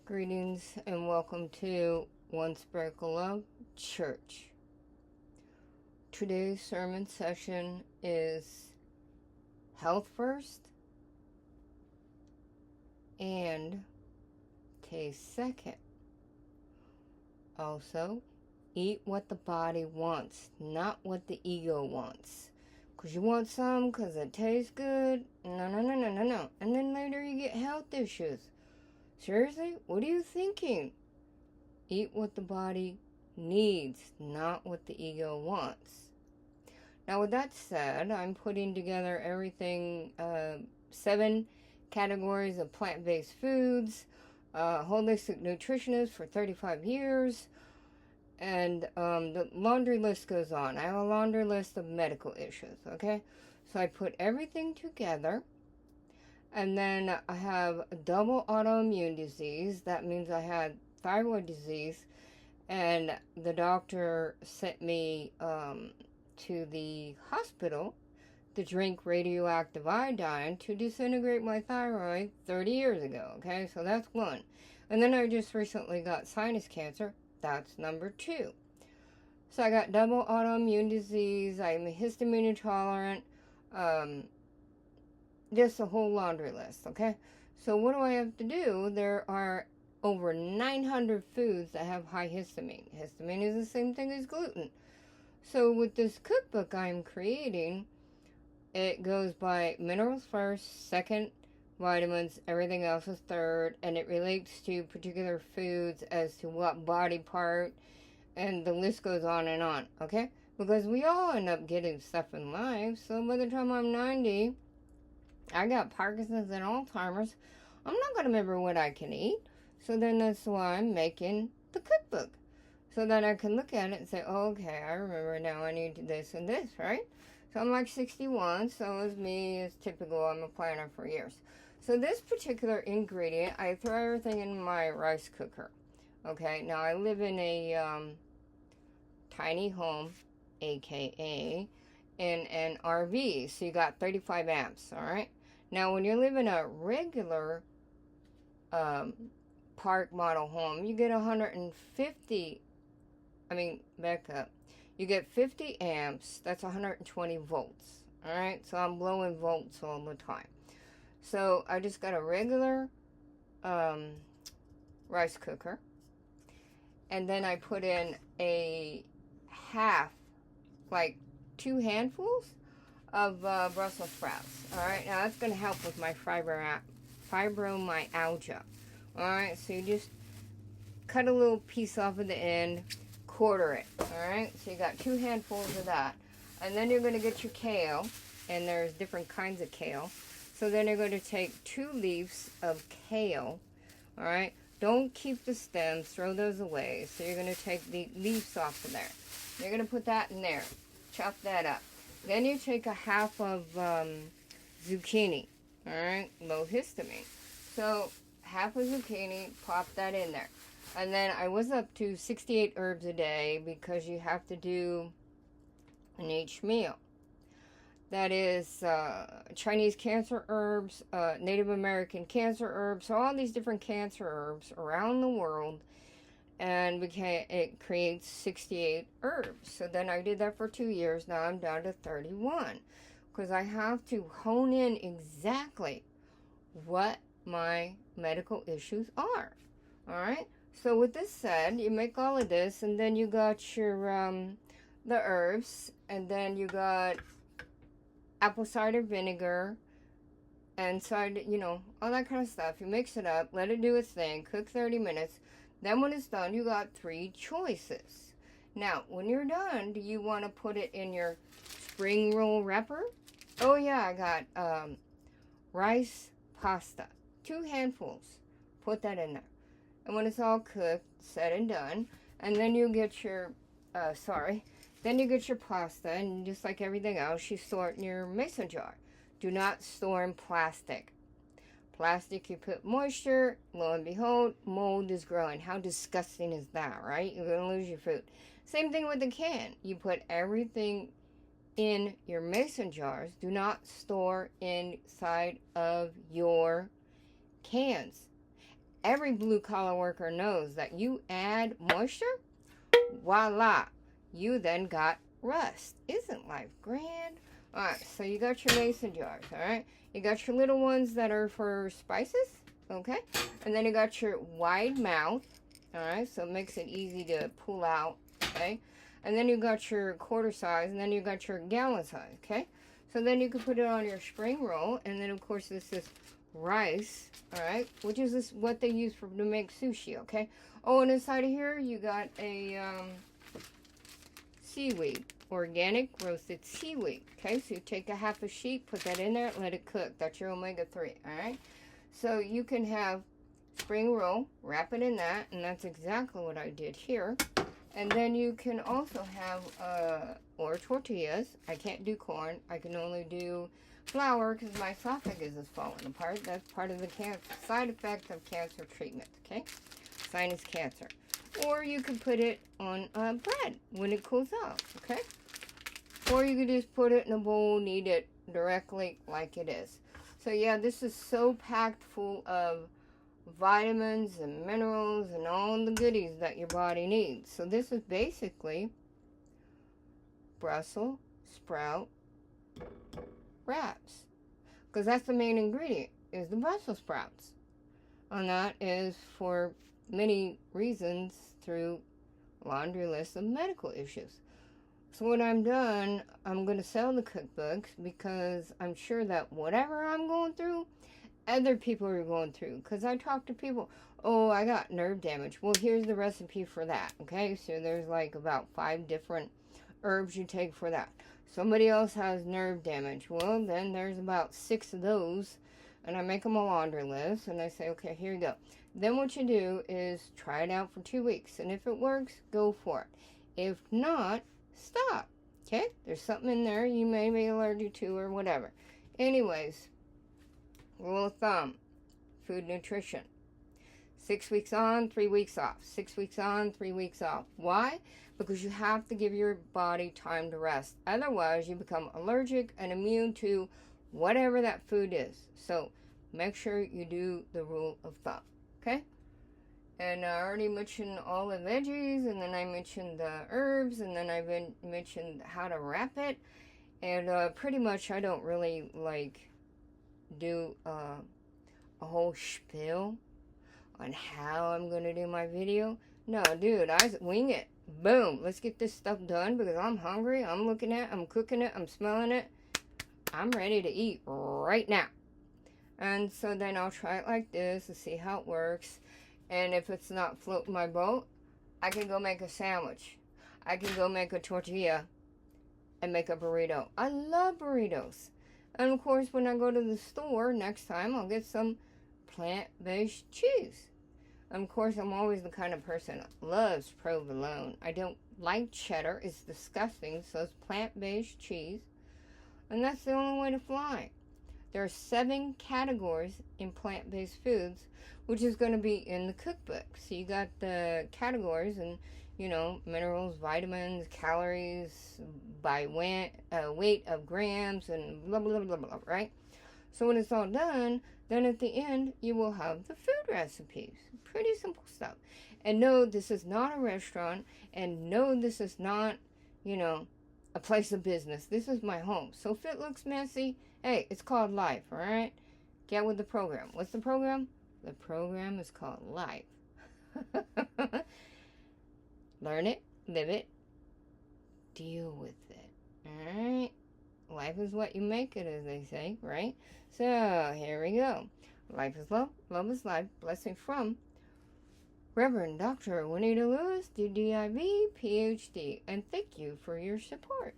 Greetings and welcome to One Sparkle of Church. Today's sermon session is health first and taste second. Also, eat what the body wants, not what the ego wants. Because you want some because it tastes good. No. And then later you get health issues. Seriously? What are you thinking? Eat what the body needs, not what the ego wants. Now, with that said, I'm putting together everything, 7 categories of plant-based foods, holistic nutritionist for 35 years, and the laundry list goes on. I have a laundry list of medical issues, okay? So I put everything together. And then I have double autoimmune disease. That means I had thyroid disease. And the doctor sent me to the hospital to drink radioactive iodine to disintegrate my thyroid 30 years ago. Okay, so that's one. And then I just recently got sinus cancer. That's number 2. So I got double autoimmune disease. I'm histamine intolerant. Just a whole laundry list, okay? So what do I have to do? There are over 900 foods that have high histamine. Histamine is the same thing as gluten. So with this cookbook I'm creating, it goes by minerals first, second, vitamins, everything else is third, and it relates to particular foods as to what body part, and the list goes on, okay? Because we all end up getting stuff in life, so by the time I'm 90, I got Parkinson's and Alzheimer's. I'm not going to remember what I can eat. So then that's why I'm making the cookbook. So that I can look at it and say, oh, okay, I remember now I need this and this, right? So I'm like 61, so as me, as typical, I'm a planner for years. So this particular ingredient, I throw everything in my rice cooker. Okay, now I live in a tiny home, aka in an RV, so you got 35 amps, all right? Now, when you live in a regular park model home, you get 150, back up. You get 50 amps, that's 120 volts, all right? So I'm blowing volts all the time. So I just got a regular rice cooker, and then I put in a half, like 2 handfuls of Brussels sprouts. Alright, now that's going to help with my fibromyalgia. Alright, so you just cut a little piece off of the end, quarter it. Alright, so you got 2 handfuls of that. And then you're going to get your kale, and there's different kinds of kale. So then you're going to take 2 leaves of kale. Alright, don't keep the stems, throw those away. So you're going to take the leaves off of there. You're going to put that in there. Chop that up. Then you take a half of zucchini, all right, low histamine. So half a zucchini, pop that in there. And then I was up to 68 herbs a day because you have to do in each meal. That is Chinese cancer herbs, Native American cancer herbs, so all these different cancer herbs around the world. And it creates 68 herbs. So then I did that for 2 years. Now I'm down to 31. Because I have to hone in exactly what my medical issues are. Alright? So with this said, you make all of this. And then you got your, the herbs. And then you got apple cider vinegar. And cider, all that kind of stuff. You mix it up. Let it do its thing. Cook 30 minutes. Then when it's done, you got 3 choices. Now, when you're done, do you want to put it in your spring roll wrapper? Oh yeah, I got rice pasta. 2 handfuls. Put that in there. And when it's all cooked, said and done, and then you get your, then you get your pasta, and just like everything else, you store it in your mason jar. Do not store in plastic. Plastic, you put moisture, lo and behold, mold is growing. How disgusting is that, right? You're going to lose your food. Same thing with the can. You put everything in your mason jars. Do not store inside of your cans. every blue-collar worker knows that you add moisture, voila, you then got rest. Isn't life grand? All right, so you got your mason jars, all right? You got your little ones that are for spices, okay? And then you got your wide mouth, all right? So it makes it easy to pull out, okay? And then you got your quarter size, and then you got your gallon size, okay? So then you can put it on your spring roll, and then, of course, this is rice, all right? Which is what they use to make sushi, okay? Oh, and inside of here, you got a seaweed. Organic roasted seaweed. Okay, so you take a half a sheet, put that in there, and let it cook. That's your omega-3, alright? So you can have spring roll, wrap it in that, and that's exactly what I did here. And then you can also have, or tortillas. I can't do corn. I can only do flour because my esophagus is falling apart. That's part of the side effect of cancer treatment, okay? Sinus cancer. Or you can put it on bread when it cools off, okay? Or you can just put it in a bowl and eat it directly like it is. So yeah, this is so packed full of vitamins and minerals and all the goodies that your body needs. So this is basically Brussels sprout wraps. Because that's the main ingredient, is the Brussels sprouts. And that is for many reasons through laundry list of medical issues. So when I'm done, I'm going to sell the cookbooks because I'm sure that whatever I'm going through, other people are going through. Because I talk to people, oh, I got nerve damage. Well, here's the recipe for that, okay? So there's like about 5 different herbs you take for that. Somebody else has nerve damage. Well, then there's about 6 of those. And I make them a laundry list. And I say, okay, here you go. Then what you do is try it out for 2 weeks. And if it works, go for it. If not, stop. Okay? There's something in there you may be allergic to or whatever. Anyways, rule of thumb, food nutrition. 6 weeks on, 3 weeks off. 6 weeks on, 3 weeks off. Why? Because you have to give your body time to rest. Otherwise, you become allergic and immune to whatever that food is. So, make sure you do the rule of thumb. Okay? And I already mentioned all the veggies, and then I mentioned the herbs, and then I mentioned how to wrap it. And pretty much I don't really, do a whole spiel on how I'm going to do my video. No, dude, I wing it. Boom. Let's get this stuff done because I'm hungry. I'm looking at it. I'm cooking it. I'm smelling it. I'm ready to eat right now. And so then I'll try it like this to see how it works. And if it's not floating my boat, I can go make a sandwich. I can go make a tortilla and make a burrito. I love burritos. And of course, when I go to the store next time, I'll get some plant-based cheese. And of course, I'm always the kind of person that loves provolone. I don't like cheddar. It's disgusting. So it's plant-based cheese. And that's the only way to fly. There are 7 categories in plant-based foods, which is going to be in the cookbook. So you got the categories and, minerals, vitamins, calories, by weight of grams, and blah, blah, blah, blah, right? So when it's all done, then at the end, you will have the food recipes. Pretty simple stuff. And no, this is not a restaurant. And no, this is not, a place of business. This is my home. So if it looks messy, hey, it's called life, all right? Get with the program. What's the program? The program is called life. Learn it, live it, deal with it, all right? Life is what you make it, as they say, right? So, here we go. Life is love, love is life. Blessing from Reverend Dr. Juanita Lewis, D.Div, Ph.D. And thank you for your support.